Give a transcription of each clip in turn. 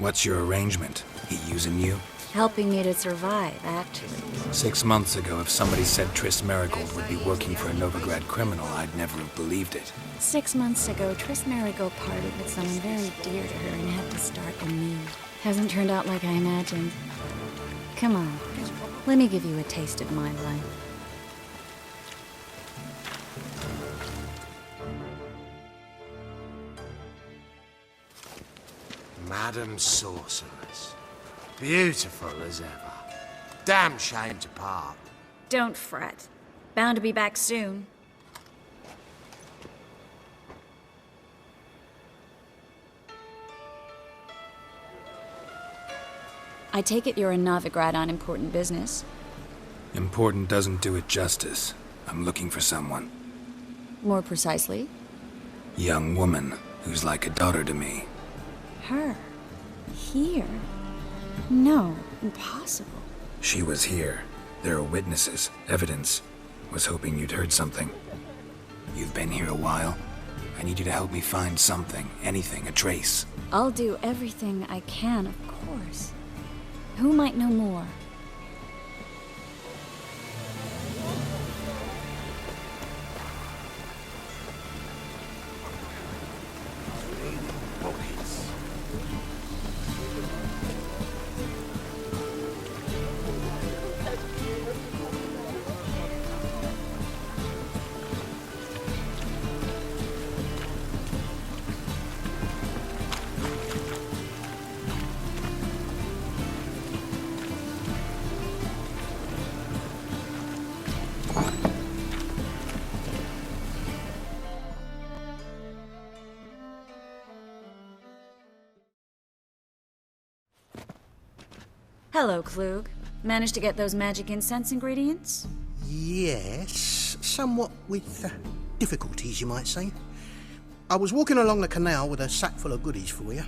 What's your arrangement? He using you? Helping me to survive, actually. 6 months ago, if somebody said Triss Merigold would be working for a Novigrad criminal, I'd never have believed it. 6 months ago, Triss Merigold parted with someone very dear to her and had to start anew. Hasn't turned out like I imagined. Come on, let me give you a taste of my life. Madam Sorceress. Beautiful as ever. Damn shame to part. Don't fret. Bound to be back soon. I take it you're in Novigrad on important business. Important doesn't do it justice. I'm looking for someone. More precisely? Young woman who's like a daughter to me. Her? Here? No, impossible. She was here. There are witnesses, evidence. Was hoping you'd heard something. You've been here a while. I need you to help me find something, anything, a trace. I'll do everything I can, of course. Who might know more? Hello, Klug. Managed to get those magic incense ingredients? Yes, somewhat with difficulties, you might say. I was walking along the canal with a sack full of goodies for you.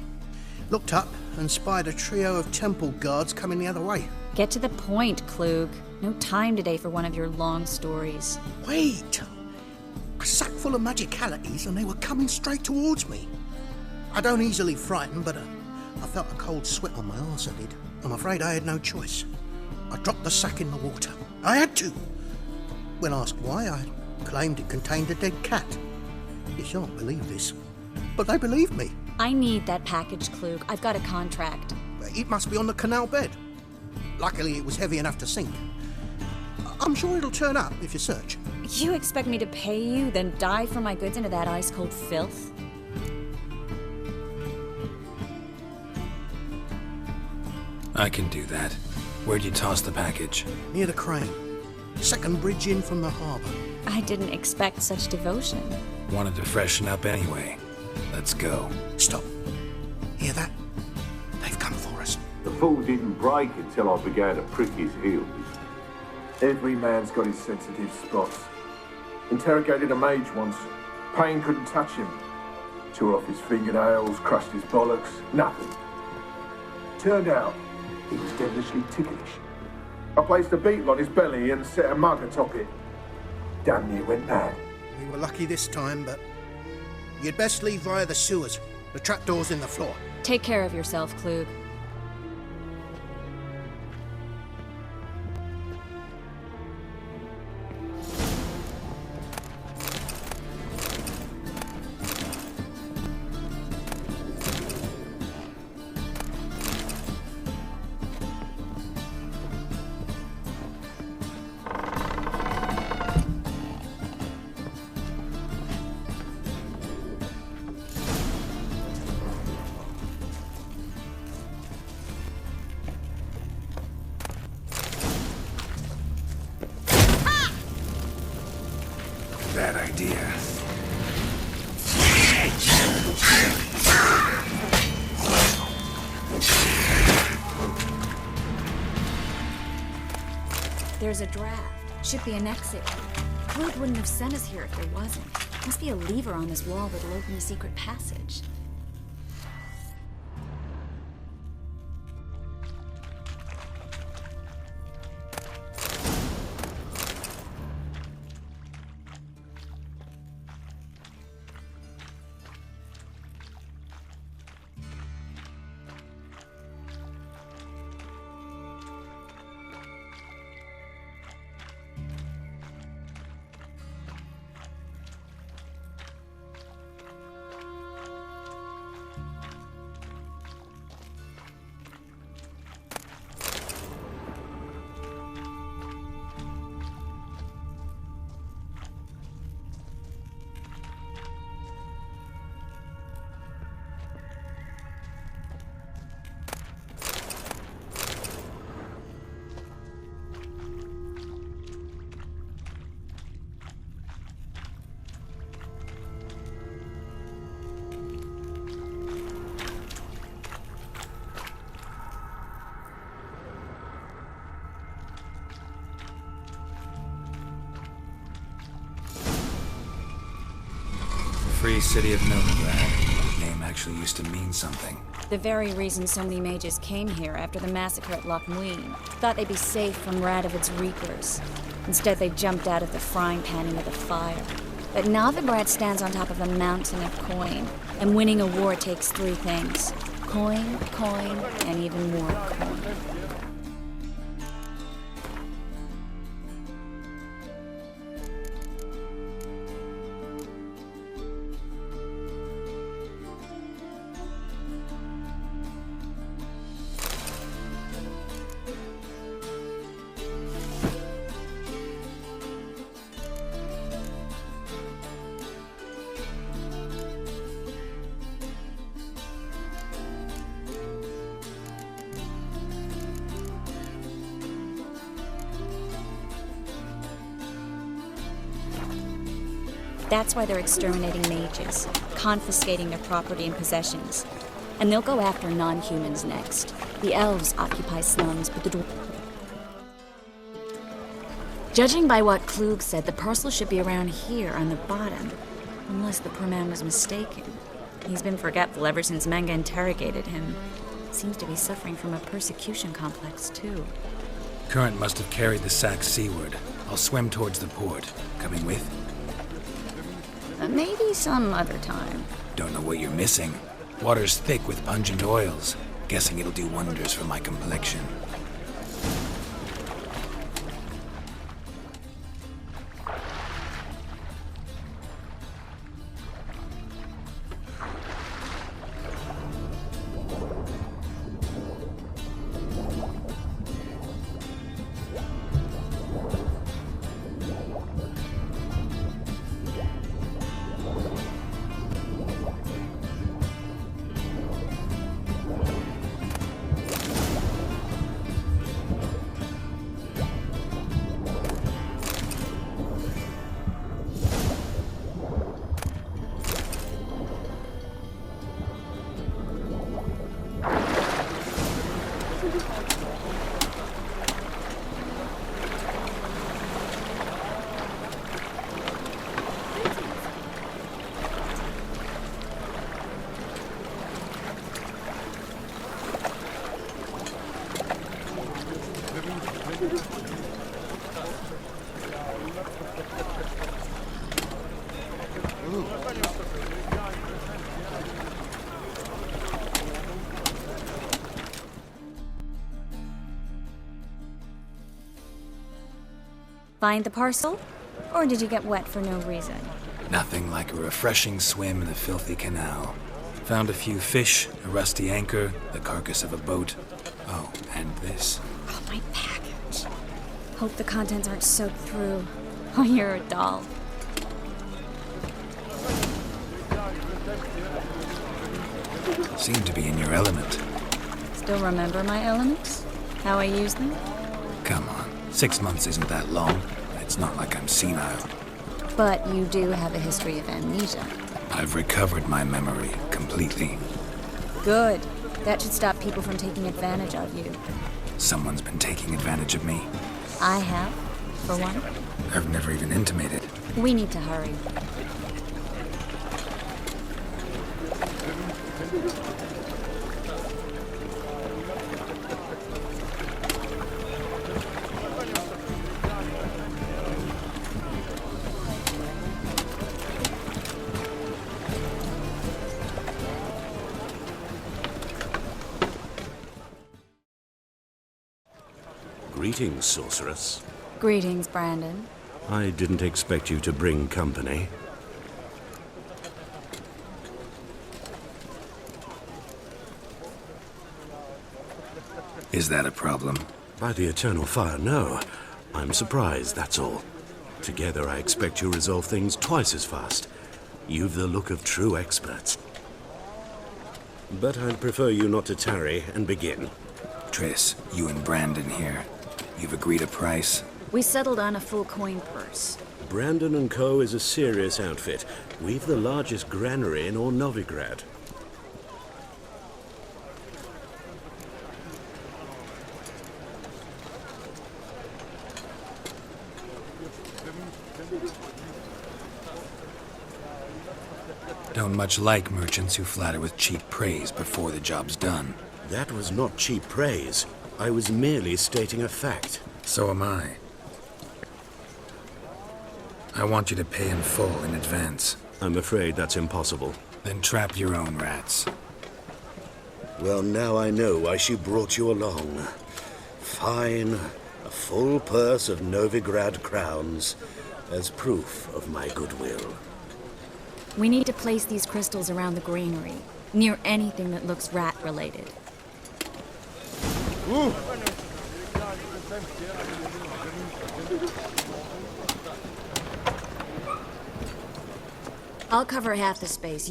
Looked up and spied a trio of temple guards coming the other way. Get to the point, Klug. No time today for one of your long stories. Wait! A sack full of magicalities and they were coming straight towards me. I don't easily frighten, but I felt a cold sweat on my arse, I did. I'm afraid I had no choice. I dropped the sack in the water. I had to. When asked why, I claimed it contained a dead cat. You shan't believe this, but they believed me. I need that package, Klug. I've got a contract. It must be on the canal bed. Luckily, it was heavy enough to sink. I'm sure it'll turn up if you search. You expect me to pay you, then dive for my goods into that ice-cold filth? I can do that. Where'd you toss the package? Near the crane. Second bridge in from the harbour. I didn't expect such devotion. Wanted to freshen up anyway. Let's go. Stop. Hear that? They've come for us. The fall didn't break until I began to prick his heels. Every man's got his sensitive spots. Interrogated a mage once. Pain couldn't touch him. Tore off his fingernails, crushed his bollocks. Nothing. Turned out, he was devilishly ticklish. I placed a beetle on his belly and set a mug atop it. Damn near went mad. We were lucky this time, but you'd best leave via the sewers. The trapdoor's in the floor. Take care of yourself, Klug. Bad idea. There's a draft. Should be an exit. Klug wouldn't have sent us here if there wasn't. Must be a lever on this wall that'll open the secret passage. Free City of Novigrad. Name actually used to mean something. The very reason so many mages came here after the massacre at Loch Muin. Thought they'd be safe from Radovid's reapers. Instead, they jumped out of the frying pan into the fire. But Novigrad stands on top of a mountain of coin, and winning a war takes three things. Coin, coin, and even more coin. That's why they're exterminating mages, confiscating their property and possessions. And they'll go after non-humans next. The elves occupy slums, but the Judging by what Klug said, the parcel should be around here on the bottom. Unless the poor man was mistaken. He's been forgetful ever since Manga interrogated him. Seems to be suffering from a persecution complex, too. Current must have carried the sack seaward. I'll swim towards the port. Coming with? Maybe some other time. Don't know what you're missing. Water's thick with pungent oils. Guessing it'll do wonders for my complexion. Find the parcel? Or did you get wet for no reason? Nothing like a refreshing swim in the filthy canal. Found a few fish, a rusty anchor, the carcass of a boat. Oh, and this. Oh, my package. Hope the contents aren't soaked through. Oh, you're a doll. Seem to be in your element. Still remember my elements? How I use them? Come on, 6 months isn't that long. It's not like I'm senile. But you do have a history of amnesia. I've recovered my memory completely. Good. That should stop people from taking advantage of you. Someone's been taking advantage of me. I have, for one. I've never even intimated. We need to hurry. Greetings, sorceress. Greetings, Brandon. I didn't expect you to bring company. Is that a problem? By the eternal fire, no. I'm surprised, that's all. Together, I expect you resolve things twice as fast. You've the look of true experts. But I'd prefer you not to tarry and begin. Triss, you and Brandon here. You've agreed a price? We settled on a full coin purse. Brandon and Co. is a serious outfit. We've the largest granary in all Novigrad. Don't much like merchants who flatter with cheap praise before the job's done. That was not cheap praise. I was merely stating a fact. So am I. I want you to pay in full in advance. I'm afraid that's impossible. Then trap your own rats. Well, now I know why she brought you along. Fine. A full purse of Novigrad crowns as proof of my goodwill. We need to place these crystals around the granary, near anything that looks rat-related. I'll cover half the space.